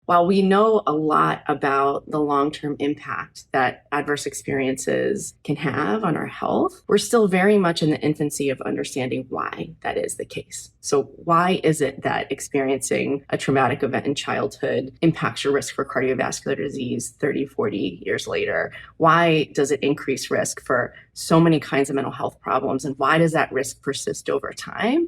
While we know a lot about the long-term impact that adverse experiences can have on our health, we're still very much in the infancy of understanding why that is the case. So why is it that experiencing a traumatic event in childhood impacts your risk for cardiovascular disease 30, 40 years later? Why does it increase risk for so many kinds of mental health problems? And why does that risk persist over time?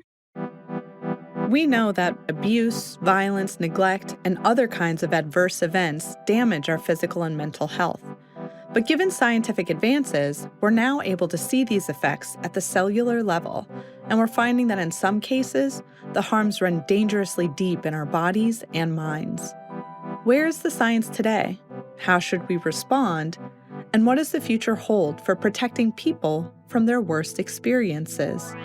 We know that abuse, violence, neglect, and other kinds of adverse events damage our physical and mental health. But given scientific advances, we're now able to see these effects at the cellular level, and we're finding that in some cases, the harms run dangerously deep in our bodies and minds. Where is the science today? How should we respond? And what does the future hold for protecting people from their worst experiences?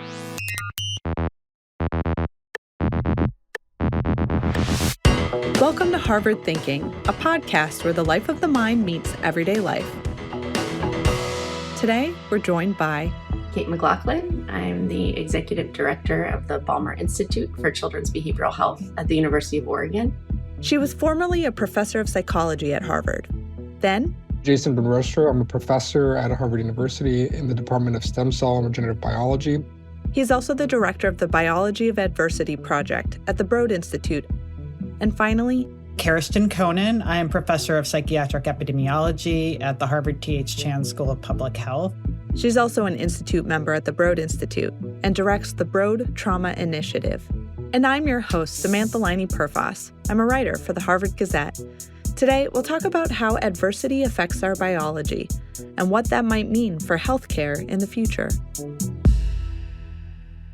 Welcome to Harvard Thinking, a podcast where the life of the mind meets everyday life. Today, we're joined by Kate McLaughlin. I'm the executive director of the Balmer Institute for Children's Behavioral Health at the University of Oregon. She was formerly a professor of psychology at Harvard. Then, Jason Buenrostro. I'm a professor at Harvard University in the Department of Stem Cell and Regenerative Biology. He's also the director of the Biology of Adversity project at the Broad Institute. And finally, Karestan Koenen. I am professor of psychiatric epidemiology at the Harvard T.H. Chan School of Public Health. She's also an institute member at the Broad Institute and directs the Broad Trauma Initiative. And I'm your host, Samantha Laine Perfas. I'm a writer for the Harvard Gazette. Today, we'll talk about how adversity affects our biology and what that might mean for healthcare in the future.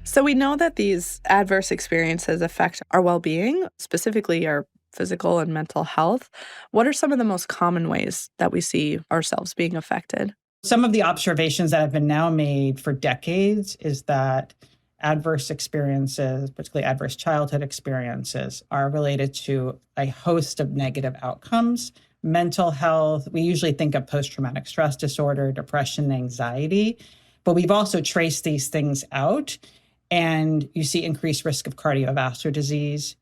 So we know that these adverse experiences affect our well-being, specifically our physical and mental health. What are some of the most common ways that we see ourselves being affected? Some of the observations that have been now made for decades is that adverse experiences, particularly adverse childhood experiences, are related to a host of negative outcomes. Mental health, we usually think of post-traumatic stress disorder, depression, anxiety, but we've also traced these things out. And you see increased risk of cardiovascular disease,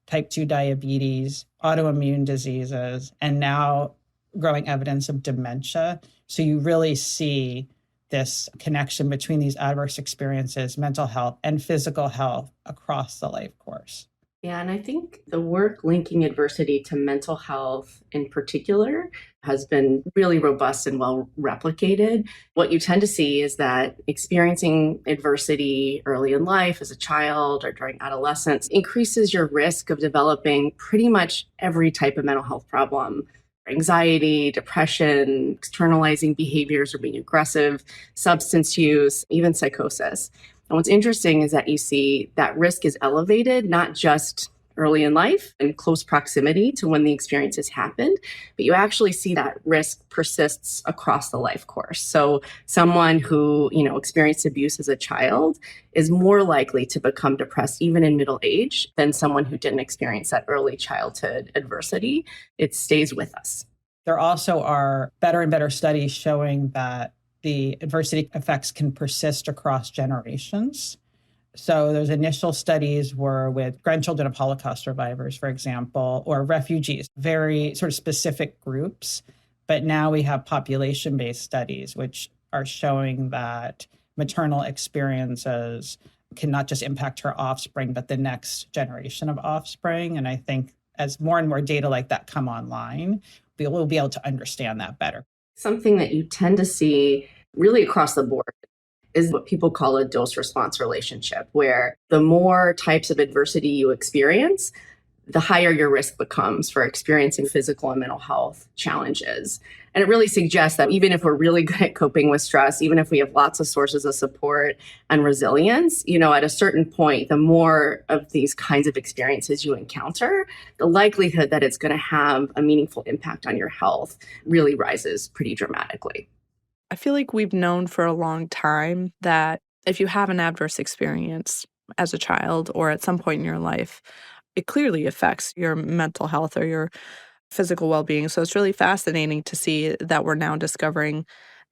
type 2 diabetes, autoimmune diseases, and now growing evidence of dementia. So you really see this connection between these adverse experiences, mental health, and physical health across the life course. Yeah, and I think the work linking adversity to mental health in particular has been really robust and well replicated. What you tend to see is that experiencing adversity early in life as a child or during adolescence increases your risk of developing pretty much every type of mental health problem. Anxiety, depression, externalizing behaviors or being aggressive, substance use, even psychosis. And what's interesting is that you see that risk is elevated, not just early in life in close proximity to when the experiences happened, but you actually see that risk persists across the life course. So someone who, experienced abuse as a child is more likely to become depressed even in middle age than someone who didn't experience that early childhood adversity. It stays with us. There also are better and better studies showing that the adversity effects can persist across generations. So those initial studies were with grandchildren of Holocaust survivors, for example, or refugees, very sort of specific groups. But now we have population-based studies, which are showing that maternal experiences can not just impact her offspring, but the next generation of offspring. And I think as more and more data like that come online, we'll be able to understand that better. Something that you tend to see really across the board is what people call a dose-response relationship, where the more types of adversity you experience, the higher your risk becomes for experiencing physical and mental health challenges. And it really suggests that even if we're really good at coping with stress, even if we have lots of sources of support and resilience, at a certain point, the more of these kinds of experiences you encounter, the likelihood that it's going to have a meaningful impact on your health really rises pretty dramatically. I feel like we've known for a long time that if you have an adverse experience as a child or at some point in your life, it clearly affects your mental health or your physical well-being. So it's really fascinating to see that we're now discovering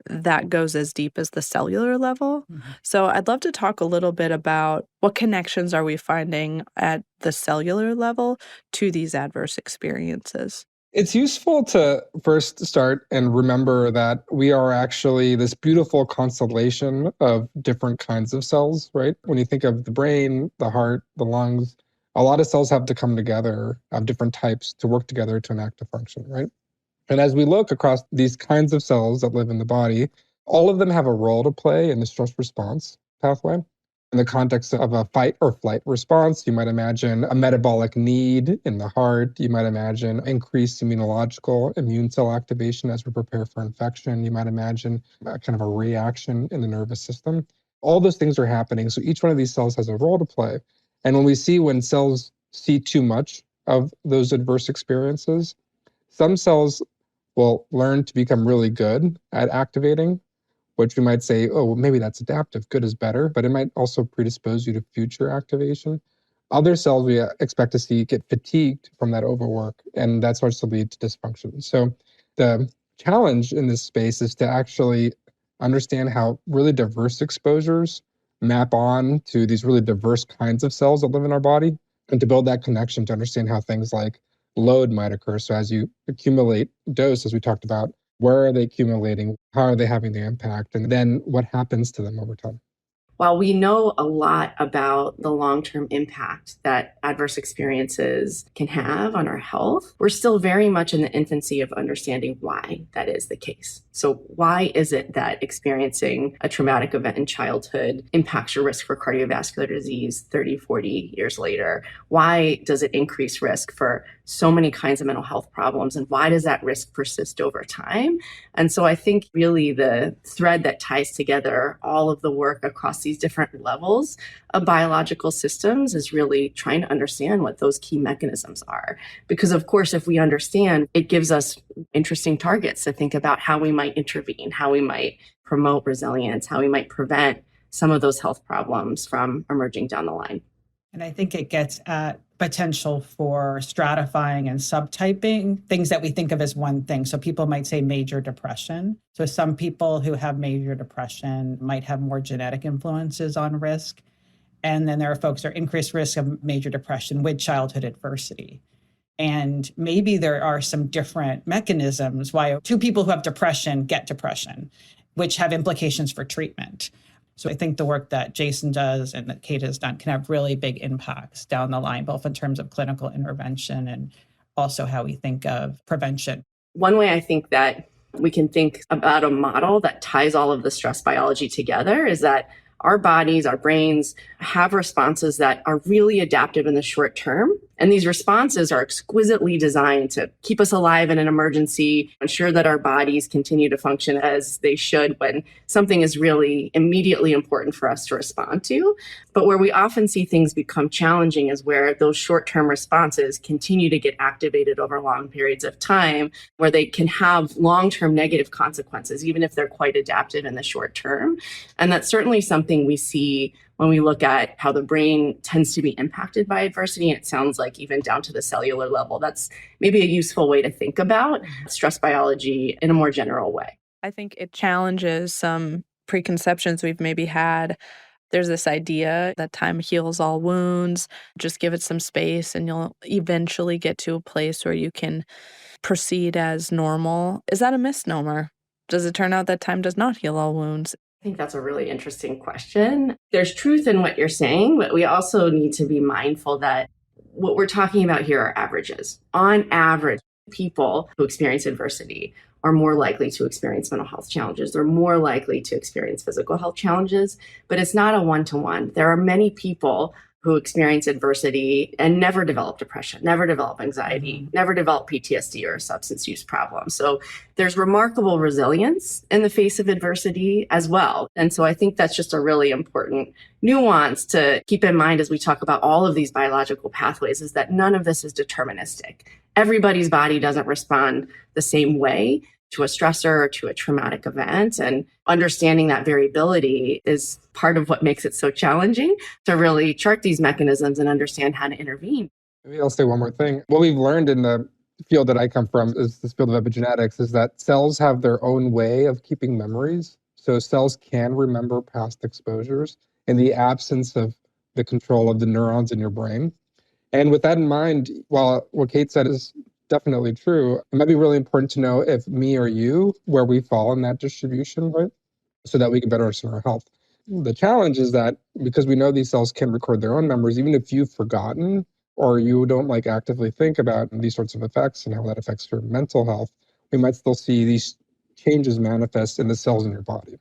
that goes as deep as the cellular level. So I'd love to talk a little bit about what connections are we finding at the cellular level to these adverse experiences. It's useful to first start and remember that we are actually this beautiful constellation of different kinds of cells, right? When you think of the brain, the heart, the lungs, a lot of cells have to come together of different types to work together to enact a function, right? And as we look across these kinds of cells that live in the body, all of them have a role to play in the stress response pathway. In the context of a fight or flight response, you might imagine a metabolic need in the heart. You might imagine increased immunological immune cell activation as we prepare for infection. You might imagine a kind of a reaction in the nervous system. All those things are happening. So each one of these cells has a role to play. And when cells see too much of those adverse experiences, some cells will learn to become really good at activating, which we might say, oh, well, maybe that's adaptive, good is better, but it might also predispose you to future activation. Other cells we expect to see get fatigued from that overwork, and that starts to lead to dysfunction. So the challenge in this space is to actually understand how really diverse exposures map on to these really diverse kinds of cells that live in our body, and to build that connection to understand how things like load might occur. So as you accumulate dose, as we talked about, where are they accumulating? How are they having the impact? And then what happens to them over time? While we know a lot about the long-term impact that adverse experiences can have on our health, we're still very much in the infancy of understanding why that is the case. So why is it that experiencing a traumatic event in childhood impacts your risk for cardiovascular disease 30, 40 years later? Why does it increase risk for so many kinds of mental health problems? And why does that risk persist over time? And so I think really the thread that ties together all of the work across these different levels of biological systems is really trying to understand what those key mechanisms are. Because of course, if we understand, it gives us interesting targets to think about how we might intervene, how we might promote resilience, how we might prevent some of those health problems from emerging down the line. And I think it gets at potential for stratifying and subtyping things that we think of as one thing. So people might say major depression. So some people who have major depression might have more genetic influences on risk. And then there are folks who are increased risk of major depression with childhood adversity. And maybe there are some different mechanisms why two people who have depression get depression, which have implications for treatment. So I think the work that Jason does and that Kate has done can have really big impacts down the line, both in terms of clinical intervention and also how we think of prevention. One way I think that we can think about a model that ties all of the stress biology together is that our bodies, our brains have responses that are really adaptive in the short term. And these responses are exquisitely designed to keep us alive in an emergency, ensure that our bodies continue to function as they should when something is really immediately important for us to respond to. But where we often see things become challenging is where those short-term responses continue to get activated over long periods of time, where they can have long-term negative consequences, even if they're quite adaptive in the short term. And that's certainly something we see when we look at how the brain tends to be impacted by adversity. And it sounds like even down to the cellular level, that's maybe a useful way to think about stress biology in a more general way. I think it challenges some preconceptions we've maybe had. There's this idea that time heals all wounds, just give it some space and you'll eventually get to a place where you can proceed as normal. Is that a misnomer? Does it turn out that time does not heal all wounds? I think that's a really interesting question. There's truth in what you're saying, but we also need to be mindful that what we're talking about here are averages. On average, people who experience adversity are more likely to experience mental health challenges. They're more likely to experience physical health challenges, but it's not a one-to-one. There are many people who experience adversity and never develop depression, never develop anxiety, never develop PTSD or substance use problems. So there's remarkable resilience in the face of adversity as well. And so I think that's just a really important nuance to keep in mind as we talk about all of these biological pathways, is that none of this is deterministic. Everybody's body doesn't respond the same way to a stressor or to a traumatic event. And understanding that variability is part of what makes it so challenging to really chart these mechanisms and understand how to intervene. Maybe I'll say one more thing. What we've learned in the field that I come from is this field of epigenetics, is that cells have their own way of keeping memories. So cells can remember past exposures in the absence of the control of the neurons in your brain. And with that in mind, while what Kate said is definitely true, it might be really important to know if me or you, where we fall in that distribution, right? So that we can better understand our health. The challenge is that because we know these cells can record their own memories, even if you've forgotten or you don't actively think about these sorts of effects and how that affects your mental health, we might still see these changes manifest in the cells in your body.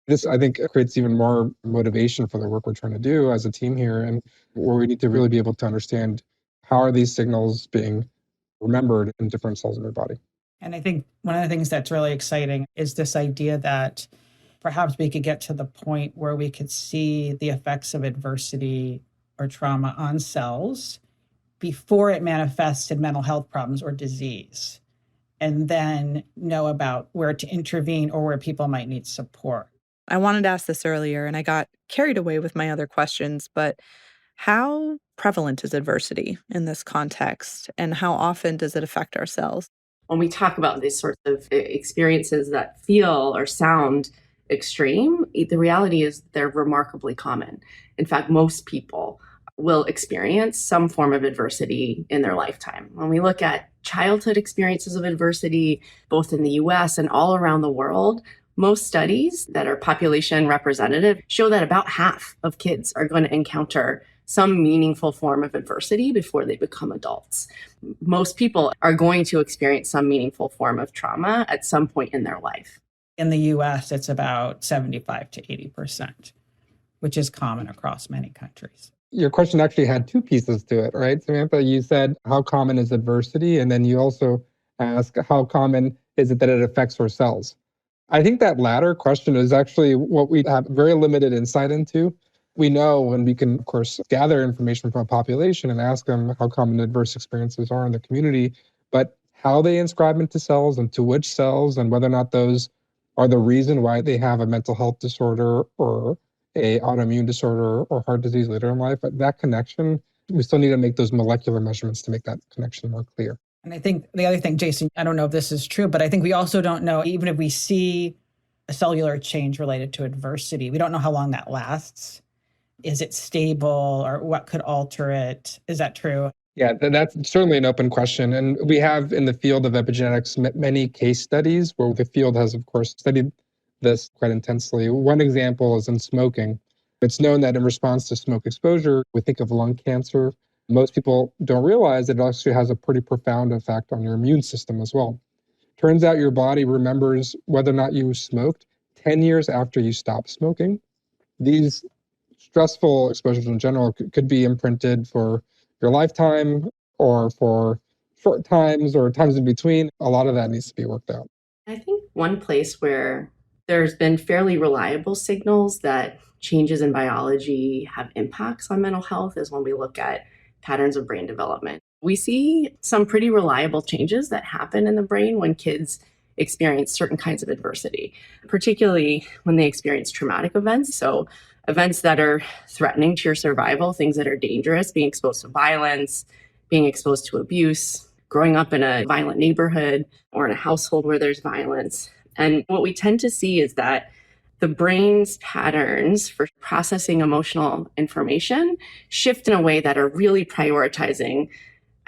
This, I think, creates even more motivation for the work we're trying to do as a team here, and where we need to really be able to understand how are these signals being remembered in different cells in your body. And I think one of the things that's really exciting is this idea that perhaps we could get to the point where we could see the effects of adversity or trauma on cells before it manifests in mental health problems or disease, and then know about where to intervene or where people might need support. I wanted to ask this earlier, and I got carried away with my other questions, but how prevalent is adversity in this context, and how often does it affect our cells? When we talk about these sorts of experiences that feel or sound extreme, the reality is they're remarkably common. In fact, most people will experience some form of adversity in their lifetime. When we look at childhood experiences of adversity, both in the US and all around the world, most studies that are population representative show that about half of kids are going to encounter some meaningful form of adversity before they become adults. Most people are going to experience some meaningful form of trauma at some point in their life. In the US, it's about 75 to 80%, which is common across many countries. Your question actually had two pieces to it, right, Samantha? You said, how common is adversity? And then you also asked, how common is it that it affects our cells? I think that latter question is actually what we have very limited insight into. We know, and we can, of course, gather information from a population and ask them how common adverse experiences are in the community, but how they inscribe into cells and to which cells, and whether or not those are the reason why they have a mental health disorder or a autoimmune disorder or heart disease later in life, that connection, we still need to make those molecular measurements to make that connection more clear. And I think the other thing, Jason, I don't know if this is true, but I think we also don't know, even if we see a cellular change related to adversity, we don't know how long that lasts. Is it stable, or what could alter it? Is that true? Yeah, that's certainly an open question. And we have in the field of epigenetics many case studies where the field has, of course, studied this quite intensely. One example is in smoking. It's known that in response to smoke exposure, we think of lung cancer. Most people don't realize that it actually has a pretty profound effect on your immune system as well. Turns out your body remembers whether or not you smoked 10 years after you stopped smoking. These stressful exposures in general could be imprinted for your lifetime or for short times or times in between. A lot of that needs to be worked out. I think one place where there's been fairly reliable signals that changes in biology have impacts on mental health is when we look at patterns of brain development. We see some pretty reliable changes that happen in the brain when kids experience certain kinds of adversity, particularly when they experience traumatic events. So events that are threatening to your survival, things that are dangerous, being exposed to violence, being exposed to abuse, growing up in a violent neighborhood or in a household where there's violence. And what we tend to see is that the brain's patterns for processing emotional information shift in a way that are really prioritizing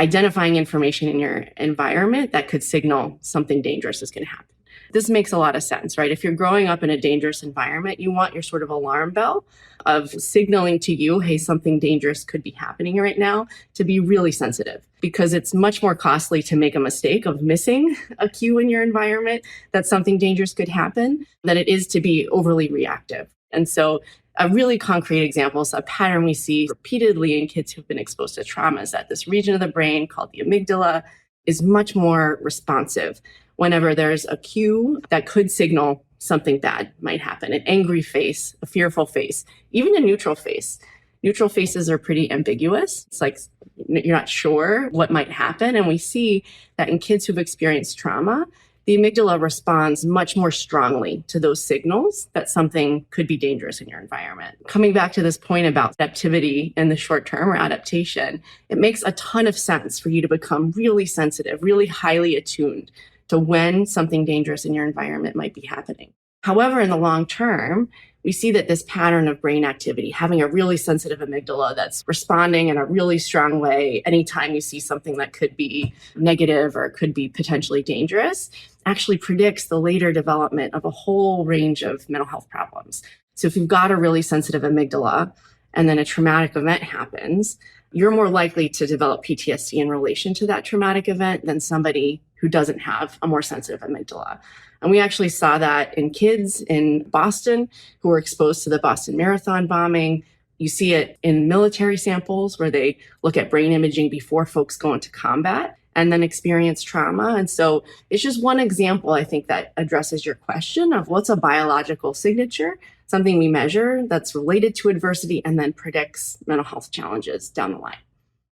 identifying information in your environment that could signal something dangerous is going to happen. This makes a lot of sense, right? If you're growing up in a dangerous environment, you want your sort of alarm bell of signaling to you, hey, something dangerous could be happening right now, to be really sensitive, because it's much more costly to make a mistake of missing a cue in your environment that something dangerous could happen than it is to be overly reactive. And so a really concrete example is a pattern we see repeatedly in kids who've been exposed to trauma is that this region of the brain called the amygdala is much more responsive whenever there's a cue that could signal something bad might happen. An angry face, a fearful face, even a neutral face. Neutral faces are pretty ambiguous. It's like you're not sure what might happen. And we see that in kids who've experienced trauma, the amygdala responds much more strongly to those signals that something could be dangerous in your environment. Coming back to this point about adaptivity in the short term or adaptation, it makes a ton of sense for you to become really sensitive, really highly attuned to when something dangerous in your environment might be happening. However, in the long term, we see that this pattern of brain activity, having a really sensitive amygdala that's responding in a really strong way anytime you see something that could be negative or could be potentially dangerous, actually predicts the later development of a whole range of mental health problems. So if you've got a really sensitive amygdala and then a traumatic event happens, you're more likely to develop PTSD in relation to that traumatic event than somebody who doesn't have a more sensitive amygdala. And we actually saw that in kids in Boston who were exposed to the Boston Marathon bombing. You see it in military samples where they look at brain imaging before folks go into combat and then experience trauma. And so it's just one example, I think, that addresses your question of what's a biological signature, something we measure that's related to adversity and then predicts mental health challenges down the line.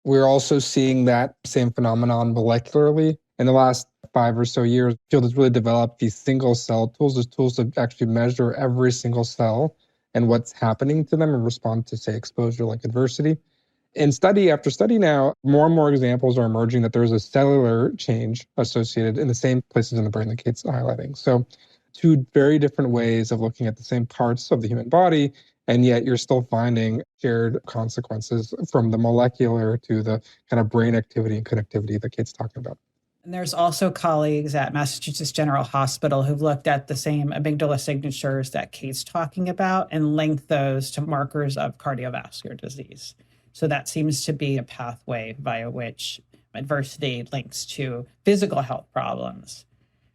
We're also seeing that same phenomenon molecularly. In the last 5 or so years, the field has really developed these single cell tools, those tools to actually measure every single cell and what's happening to them in response to, say, exposure like adversity. In study after study now, more and more examples are emerging that there's a cellular change associated in the same places in the brain that Kate's highlighting. So 2 very different ways of looking at the same parts of the human body, and yet you're still finding shared consequences from the molecular to the kind of brain activity and connectivity that Kate's talking about. And there's also colleagues at Massachusetts General Hospital who've looked at the same amygdala signatures that Kate's talking about and linked those to markers of cardiovascular disease. So that seems to be a pathway via which adversity links to physical health problems,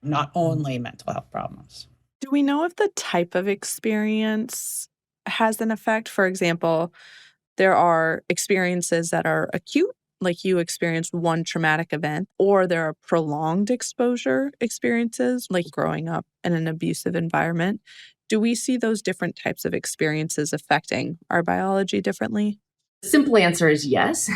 not only mental health problems. Do we know if the type of experience has an effect? For example, there are experiences that are acute, like you experienced one traumatic event, or there are prolonged exposure experiences, like growing up in an abusive environment. Do we see those different types of experiences affecting our biology differently? The simple answer is yes.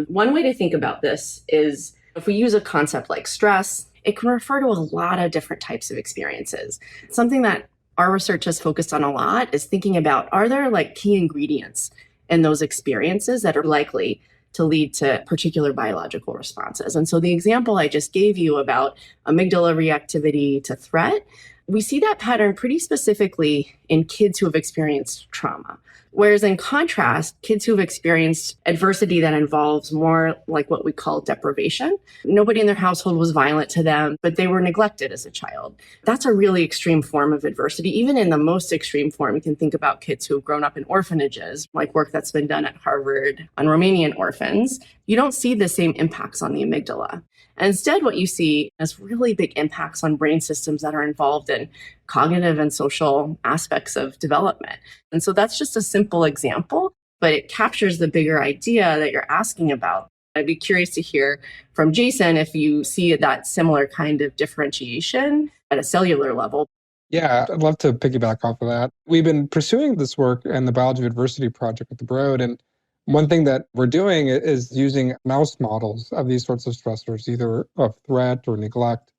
One way to think about this is if we use a concept like stress, it can refer to a lot of different types of experiences. Something that our research has focused on a lot is thinking about, are there like key ingredients in those experiences that are likely to lead to particular biological responses? And so the example I just gave you about amygdala reactivity to threat, we see that pattern pretty specifically in kids who have experienced trauma. Whereas in contrast, kids who have experienced adversity that involves more like what we call deprivation. Nobody in their household was violent to them, but they were neglected as a child. That's a really extreme form of adversity. Even in the most extreme form, you can think about kids who have grown up in orphanages, like work that's been done at Harvard on Romanian orphans. You don't see the same impacts on the amygdala. And instead, what you see is really big impacts on brain systems that are involved in cognitive and social aspects of development. And so that's just a simple example, but it captures the bigger idea that you're asking about. I'd be curious to hear from Jason if you see that similar kind of differentiation at a cellular level. Yeah, I'd love to piggyback off of that. We've been pursuing this work in the Biology of Adversity project at the Broad, and one thing that we're doing is using mouse models of these sorts of stressors, either of threat or neglect.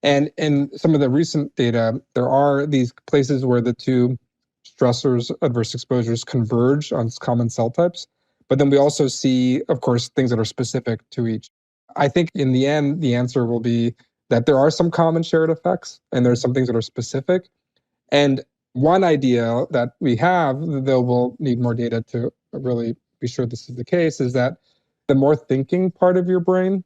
And in some of the recent data, there are these places where the 2 stressors, adverse exposures, converge on common cell types. But then we also see, of course, things that are specific to each. I think in the end, the answer will be that there are some common shared effects, and there's some things that are specific. And one idea that we have, though we'll need more data to really be sure this is the case, is that the more thinking part of your brain,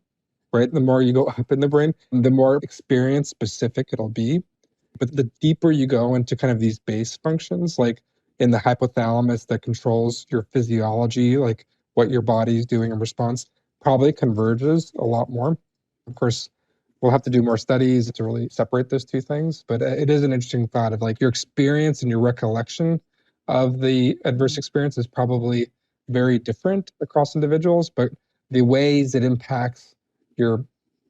right, the more you go up in the brain, the more experience specific it'll be. But the deeper you go into kind of these base functions, like in the hypothalamus that controls your physiology, like what your body's doing in response, probably converges a lot more. Of course, we'll have to do more studies to really separate those 2 things. But it is an interesting thought of like your experience and your recollection of the adverse experience is probably very different across individuals, but the ways it impacts your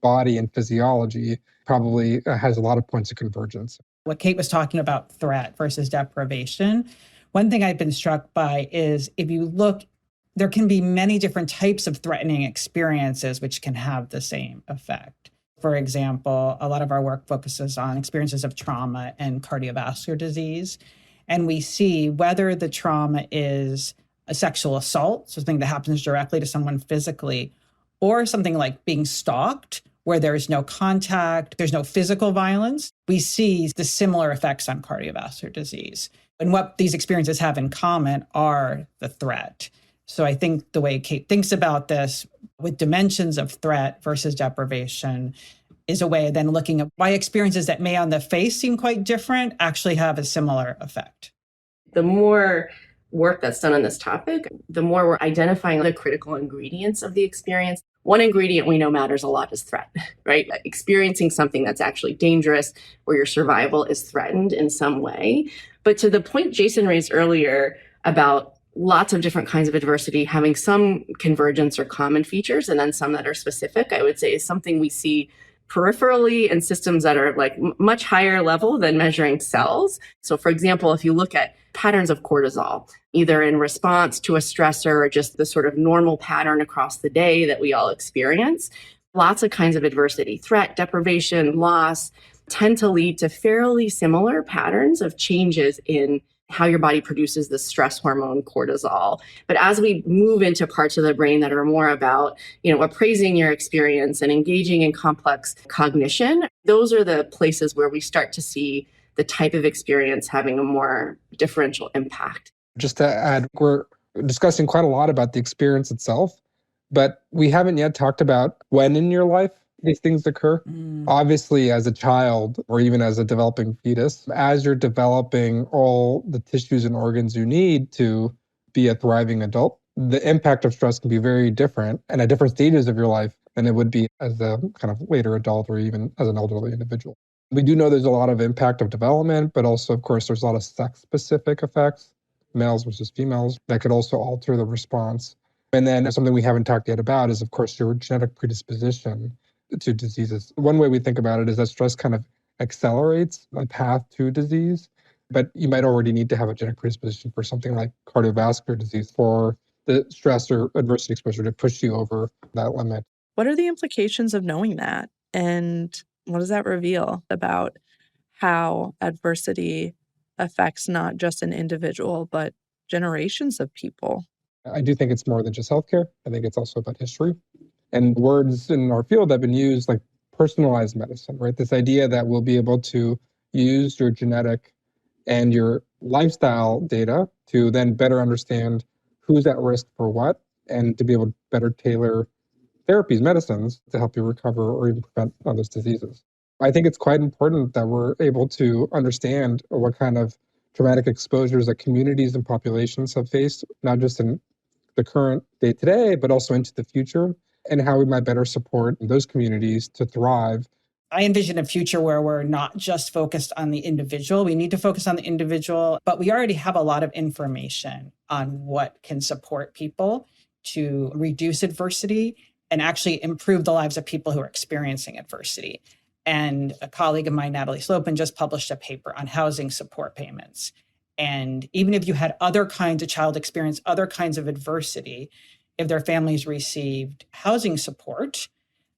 body and physiology probably has a lot of points of convergence. What Kate was talking about, threat versus deprivation, one thing I've been struck by is if you look, there can be many different types of threatening experiences which can have the same effect. For example, a lot of our work focuses on experiences of trauma and cardiovascular disease. And we see whether the trauma is a sexual assault, so something that happens directly to someone physically, or something like being stalked, where there's no contact, there's no physical violence. We see the similar effects on cardiovascular disease. And what these experiences have in common are the threat. So I think the way Kate thinks about this with dimensions of threat versus deprivation is a way of then looking at why experiences that may on the face seem quite different actually have a similar effect. The more work that's done on this topic, the more we're identifying the critical ingredients of the experience. One ingredient we know matters a lot is threat, right? Experiencing something that's actually dangerous, where your survival is threatened in some way. But to the point Jason raised earlier about lots of different kinds of adversity having some convergence or common features, and then some that are specific, I would say is something we see peripherally in systems that are like much higher level than measuring cells. So for example, if you look at patterns of cortisol, either in response to a stressor or just the sort of normal pattern across the day that we all experience, lots of kinds of adversity, threat, deprivation, loss, tend to lead to fairly similar patterns of changes in how your body produces the stress hormone cortisol. But as we move into parts of the brain that are more about, appraising your experience and engaging in complex cognition, those are the places where we start to see the type of experience having a more differential impact. Just to add, we're discussing quite a lot about the experience itself, but we haven't yet talked about when in your life these things occur. Obviously, as a child or even as a developing fetus, as you're developing all the tissues and organs you need to be a thriving adult, the impact of stress can be very different and at different stages of your life than it would be as a kind of later adult or even as an elderly individual. We do know there's a lot of impact of development, but also, of course, there's a lot of sex-specific effects, males versus females, that could also alter the response. And then something we haven't talked yet about is, of course, your genetic predisposition to diseases. One way we think about it is that stress kind of accelerates a path to disease, but you might already need to have a genetic predisposition for something like cardiovascular disease for the stress or adversity exposure to push you over that limit. What are the implications of knowing that? And what does that reveal about how adversity affects not just an individual, but generations of people? I do think it's more than just healthcare. I think it's also about history. And words in our field have been used like personalized medicine, right? This idea that we'll be able to use your genetic and your lifestyle data to then better understand who's at risk for what and to be able to better tailor therapies, medicines to help you recover or even prevent those diseases. I think it's quite important that we're able to understand what kind of traumatic exposures that communities and populations have faced, not just in the current day-to-day, but also into the future, and how we might better support those communities to thrive. I envision a future where we're not just focused on the individual. We need to focus on the individual, but we already have a lot of information on what can support people to reduce adversity and actually improve the lives of people who are experiencing adversity. And a colleague of mine, Natalie Slopin, just published a paper on housing support payments. And even if you had other kinds of child experience, other kinds of adversity, if their families received housing support,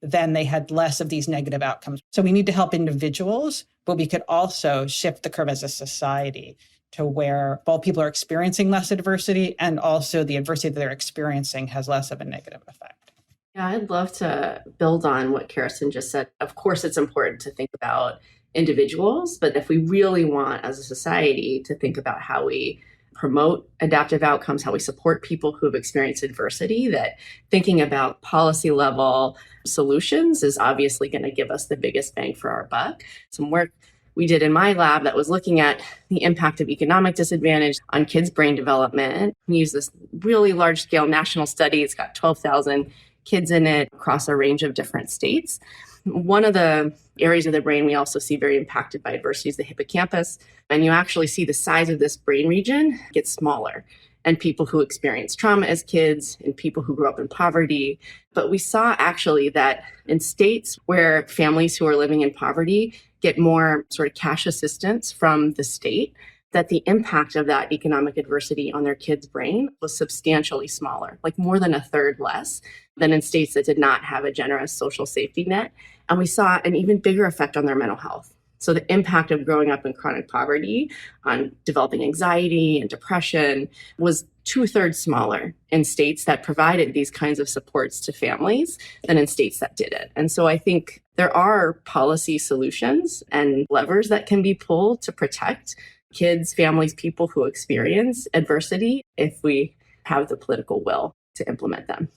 then they had less of these negative outcomes. So we need to help individuals, but we could also shift the curve as a society to where both people are experiencing less adversity and also the adversity that they're experiencing has less of a negative effect. Yeah, I'd love to build on what Karestan just said. Of course, it's important to think about individuals, but if we really want as a society to think about how we promote adaptive outcomes, how we support people who have experienced adversity, that thinking about policy level solutions is obviously going to give us the biggest bang for our buck. Some work we did in my lab that was looking at the impact of economic disadvantage on kids' brain development. We use this really large scale national study. It's got 12,000 kids in it across a range of different states. One of the areas of the brain we also see very impacted by adversity is the hippocampus. And you actually see the size of this brain region get smaller in people who experience trauma as kids and people who grew up in poverty. But we saw actually that in states where families who are living in poverty get more sort of cash assistance from the state, that the impact of that economic adversity on their kids' brain was substantially smaller, like more than a third less than in states that did not have a generous social safety net. And we saw an even bigger effect on their mental health. So the impact of growing up in chronic poverty on developing anxiety and depression was 2/3 smaller in states that provided these kinds of supports to families than in states that didn't. And so I think there are policy solutions and levers that can be pulled to protect kids, families, people who experience adversity if we have the political will to implement them.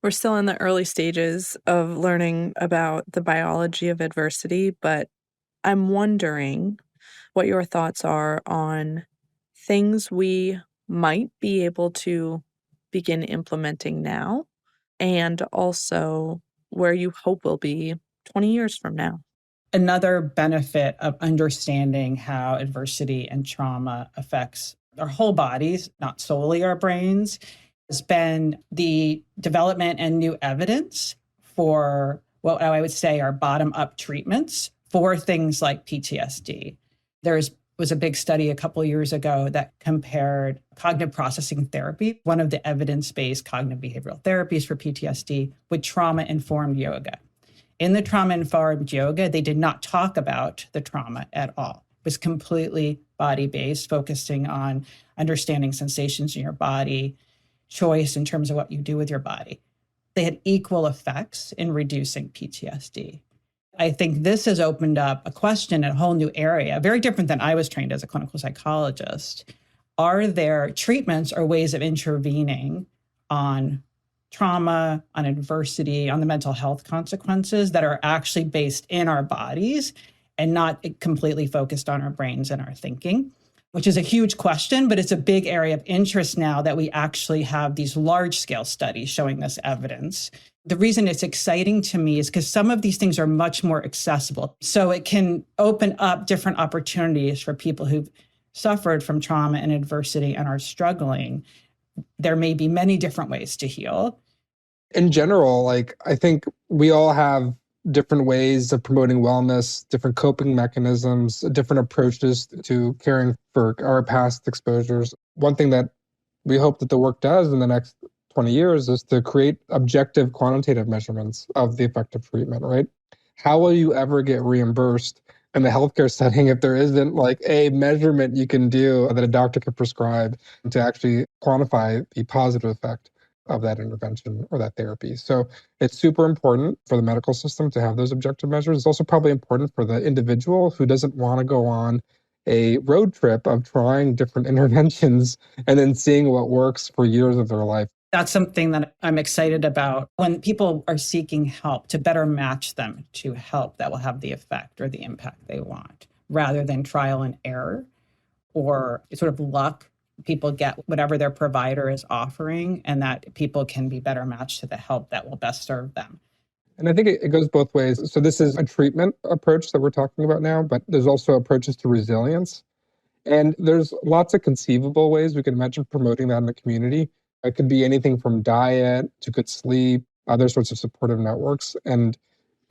We're still in the early stages of learning about the biology of adversity, but I'm wondering what your thoughts are on things we might be able to begin implementing now, and also where you hope we'll be 20 years from now. Another benefit of understanding how adversity and trauma affects our whole bodies, not solely our brains, has been the development and new evidence for what I would say are bottom-up treatments for things like PTSD. There was a big study a couple of years ago that compared cognitive processing therapy, one of the evidence-based cognitive behavioral therapies for PTSD, with trauma-informed yoga. In the trauma-informed yoga, they did not talk about the trauma at all. It was completely body-based, focusing on understanding sensations in your body, choice in terms of what you do with your body. They had equal effects in reducing PTSD. I think this has opened up a question in a whole new area, very different than I was trained as a clinical psychologist. Are there treatments or ways of intervening on trauma, on adversity, on the mental health consequences that are actually based in our bodies and not completely focused on our brains and our thinking? Which is a huge question, but it's a big area of interest now that we actually have these large-scale studies showing this evidence. The reason it's exciting to me is because some of these things are much more accessible. So it can open up different opportunities for people who've suffered from trauma and adversity and are struggling. There may be many different ways to heal. In general, I think we all have different ways of promoting wellness, different coping mechanisms, different approaches to caring for our past exposures. One thing that we hope that the work does in the next 20 years is to create objective quantitative measurements of the effect of treatment, right? How will you ever get reimbursed in the healthcare setting if there isn't a measurement you can do that a doctor can prescribe to actually quantify the positive effect of that intervention or that therapy? So it's super important for the medical system to have those objective measures. It's also probably important for the individual who doesn't want to go on a road trip of trying different interventions and then seeing what works for years of their life. That's something that I'm excited about when people are seeking help, to better match them to help that will have the effect or the impact they want, rather than trial and error or sort of luck. People get whatever their provider is offering, and that people can be better matched to the help that will best serve them. And I think it goes both ways. So this is a treatment approach that we're talking about now, but there's also approaches to resilience. And there's lots of conceivable ways we can imagine promoting that in the community. It could be anything from diet to good sleep, other sorts of supportive networks. And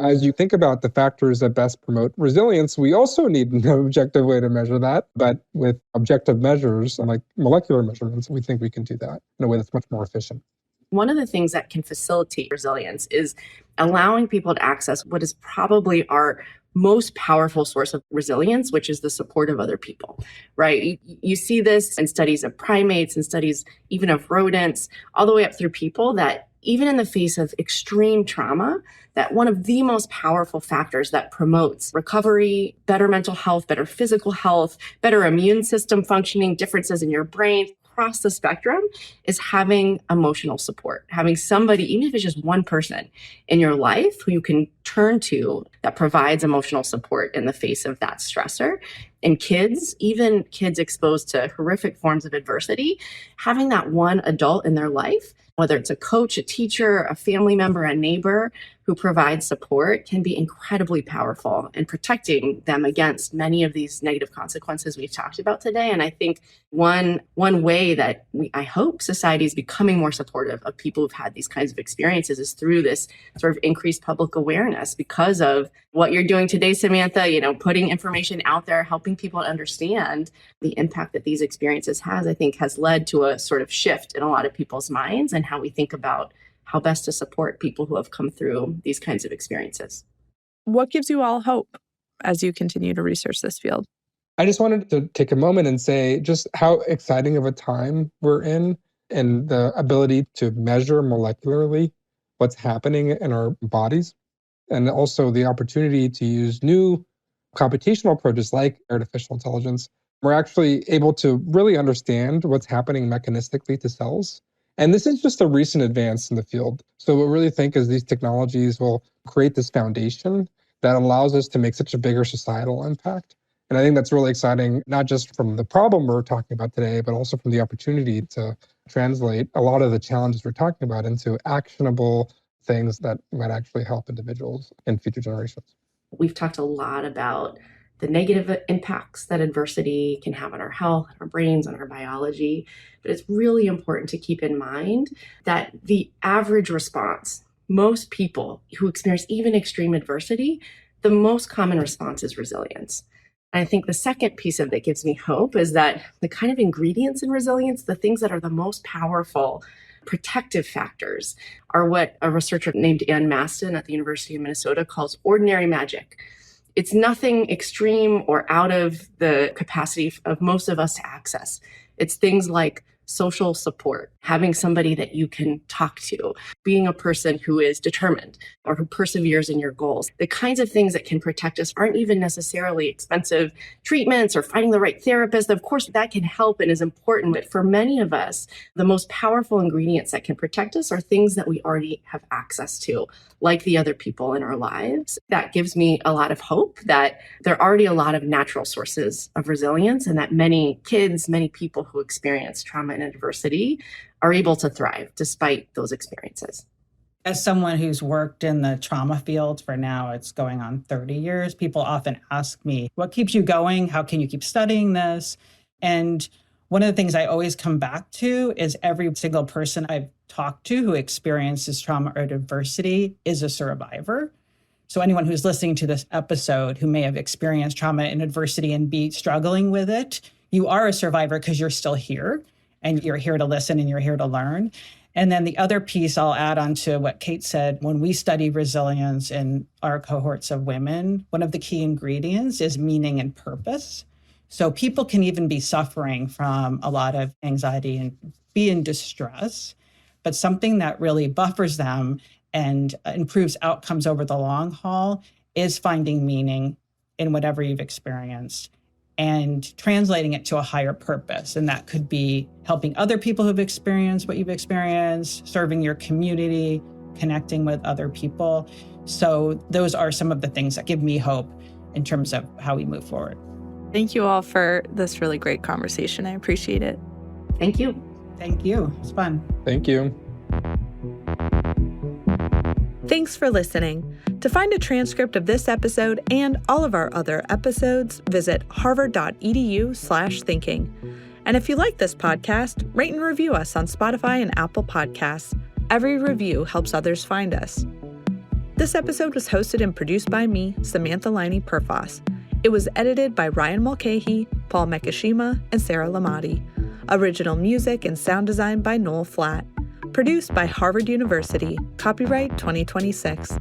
as you think about the factors that best promote resilience, we also need an objective way to measure that. But with objective measures and molecular measurements, we think we can do that in a way that's much more efficient. One of the things that can facilitate resilience is allowing people to access what is probably our most powerful source of resilience, which is the support of other people, right? You see this in studies of primates and studies even of rodents, all the way up through people, that even in the face of extreme trauma, that one of the most powerful factors that promotes recovery, better mental health, better physical health, better immune system functioning, differences in your brain across the spectrum, is having emotional support, having somebody, even if it's just one person in your life who you can turn to that provides emotional support in the face of that stressor. And kids, even kids exposed to horrific forms of adversity, having that one adult in their life, whether it's a coach, a teacher, a family member, a neighbor who provides support, can be incredibly powerful in protecting them against many of these negative consequences we've talked about today. And I think one way that I hope society is becoming more supportive of people who've had these kinds of experiences is through this sort of increased public awareness because of what you're doing today, Samantha, putting information out there, helping people understand the impact that these experiences has, I think has led to a sort of shift in a lot of people's minds and how we think about how best to support people who have come through these kinds of experiences. What gives you all hope as you continue to research this field? I just wanted to take a moment and say just how exciting of a time we're in, and the ability to measure molecularly what's happening in our bodies, and also the opportunity to use new computational approaches like artificial intelligence. We're actually able to really understand what's happening mechanistically to cells. And this is just a recent advance in the field. So what we really think is these technologies will create this foundation that allows us to make such a bigger societal impact. And I think that's really exciting, not just from the problem we're talking about today, but also from the opportunity to translate a lot of the challenges we're talking about into actionable things that might actually help individuals in future generations. We've talked a lot about the negative impacts that adversity can have on our health, our brains, on our biology. But it's really important to keep in mind that the average response, most people who experience even extreme adversity, the most common response is resilience. And I think the second piece of that gives me hope is that the kind of ingredients in resilience, the things that are the most powerful protective factors, are what a researcher named Ann Maston at the University of Minnesota calls ordinary magic. It's nothing extreme or out of the capacity of most of us to access. It's things like social support, having somebody that you can talk to, being a person who is determined or who perseveres in your goals. The kinds of things that can protect us aren't even necessarily expensive treatments or finding the right therapist. Of course, that can help and is important. But for many of us, the most powerful ingredients that can protect us are things that we already have access to, like the other people in our lives. That gives me a lot of hope that there are already a lot of natural sources of resilience, and that many kids, many people who experience trauma and adversity are able to thrive despite those experiences. As someone who's worked in the trauma field for now, it's going on 30 years, people often ask me, what keeps you going? How can you keep studying this? And one of the things I always come back to is every single person I've talked to who experiences trauma or adversity is a survivor. So anyone who's listening to this episode who may have experienced trauma and adversity and be struggling with it, you are a survivor because you're still here and you're here to listen and you're here to learn. And then the other piece I'll add on to what Kate said, when we study resilience in our cohorts of women, one of the key ingredients is meaning and purpose. So people can even be suffering from a lot of anxiety and be in distress, but something that really buffers them and improves outcomes over the long haul is finding meaning in whatever you've experienced and translating it to a higher purpose. And that could be helping other people who've experienced what you've experienced, serving your community, connecting with other people. So those are some of the things that give me hope in terms of how we move forward. Thank you all for this really great conversation. I appreciate it. Thank you. Thank you. It's fun. Thank you. Thanks for listening. To find a transcript of this episode and all of our other episodes, visit harvard.edu/thinking. And if you like this podcast, rate and review us on Spotify and Apple Podcasts. Every review helps others find us. This episode was hosted and produced by me, Samantha Laine Perfas. It was edited by Ryan Mulcahy, Paul Mekashima, and Sarah Lamati. Original music and sound design by Noel Flatt. Produced by Harvard University. Copyright 2026.